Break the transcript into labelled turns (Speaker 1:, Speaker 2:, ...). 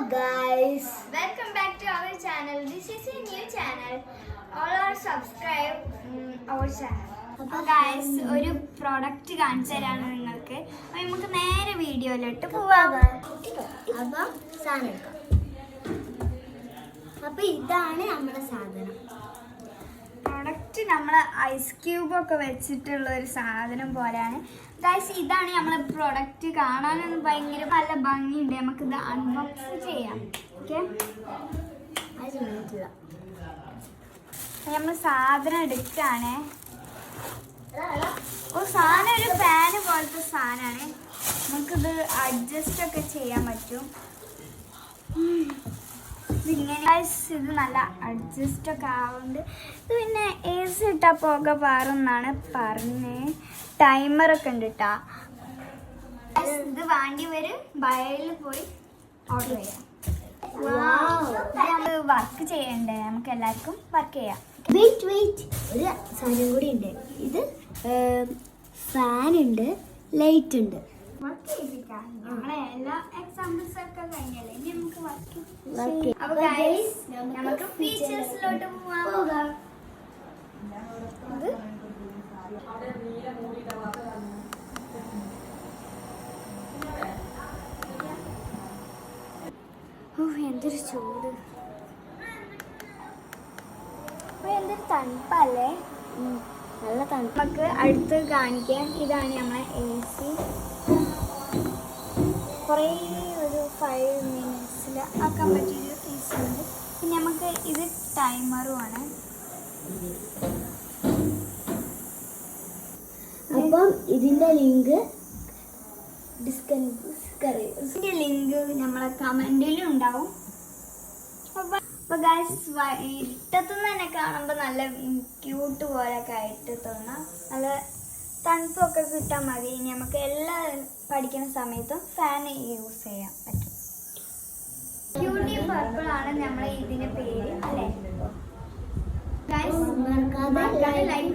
Speaker 1: guys,
Speaker 2: welcome back to our channel. This is a new channel. All are subscribe our channel. അപ്പോൾ guys ഒരു product കാണിച്ചു തരാണ് നിങ്ങൾക്ക്. അപ്പോൾ നമുക്ക് നേരെ വീഡിയോയിലോട്ട് പോവാം.
Speaker 1: അപ്പം സാധനം എടുക്കാം. അപ്പൊ ഇതാണ് നമ്മുടെ സാധനം.
Speaker 2: പ്രോഡക്റ്റ് നമ്മൾ ഐസ് ക്യൂബ് ഒക്കെ വെച്ചിട്ടുള്ള ഒരു സാധനം പോലെയാണ് ഗൈസ്. ഇതാണ് നമ്മളെ പ്രോഡക്റ്റ്. കാണാനൊന്നും ഭയങ്കര നല്ല ഭംഗിയുണ്ട്. നമുക്കിത് അൺബോക്സ് ചെയ്യാം. ഓക്കെ, നമ്മൾ സാധനം എടുക്കുകയാണ്. സാധനം ഒരു ഫാന് പോലത്തെ സാധനമാണ്. നമുക്കിത് അഡ്ജസ്റ്റ് ഒക്കെ ചെയ്യാൻ പറ്റും. ഇങ്ങനെ ഇത് നല്ല അഡ്ജസ്റ്റ് ഒക്കെ ആവുന്നുണ്ട്. ഇത് പിന്നെ എ സി ഇട്ടാൽ പുക പാറുന്നാണ് പറഞ്ഞ്. ടൈമറൊക്കെ ഉണ്ട് കേട്ടാ. ഇത് വേണ്ടി വരും ബയലിൽ പോയി ഓർഡർ ചെയ്യാം. നമ്മൾ വർക്ക് ചെയ്യണ്ടേ, നമുക്ക് എല്ലാവർക്കും വർക്ക് ചെയ്യാം.
Speaker 1: വെയിറ്റ് ഒരു സാധനം കൂടി ഉണ്ട്. ഇത് ഫാൻ ഉണ്ട്, ലൈറ്റ് ഉണ്ട്.
Speaker 2: വർക്ക് ചെയ്യിപ്പിക്കാം. നമ്മളെ എല്ലാ എക്സാമ്പിൾസ് ഒക്കെ കഴിഞ്ഞല്ലേ, ഇനി നമുക്ക് വർക്ക്
Speaker 1: Okay.
Speaker 2: അപ്പോൾ ഗൈസ് നമുക്ക് ഫീച്ചേഴ്സിലോട്ട് പോകാം.
Speaker 1: എന്തൊരു ചൂട്,
Speaker 2: എന്തൊരു തണുപ്പല്ലേ.
Speaker 1: നല്ല തണുപ്പ്.
Speaker 2: നമുക്ക് അടുത്ത് കാണിക്കാം. ഇതാണ് നമ്മളെ എ സി. കുറേ ഒരു 5 മിനിറ്റ്സിൽ ആക്കാൻ പറ്റിയൊരു എ സി ഉണ്ട്. പിന്നെ നമുക്ക് ഇത് ടൈമറുമാണ്.
Speaker 1: അപ്പം ഇതിന്റെ ലിങ്ക്
Speaker 2: ഇതിൻ്റെ ലിങ്ക് നമ്മളെ കമൻറ്റിലും ഉണ്ടാവും. അപ്പോൾ ഗൈസ് ഇരുട്ടത്തുനിന്ന് തന്നെ കാണുമ്പോൾ നല്ല ക്യൂട്ട് പോലെയൊക്കെ ആയിട്ട് തോന്നാം. നല്ല തണുപ്പൊക്കെ കിട്ടാൻ മതി. ഇനി നമുക്ക് എല്ലാ പഠിക്കുന്ന സമയത്തും ഫാൻ യൂസ് ചെയ്യാൻ പറ്റും. ക്യൂട്ടി പർപ്പിൾ ആണ് നമ്മളെ ഇതിന്റെ പേര് അല്ലേ ഗൈസ്. മറക്കാതെ ലൈക്ക്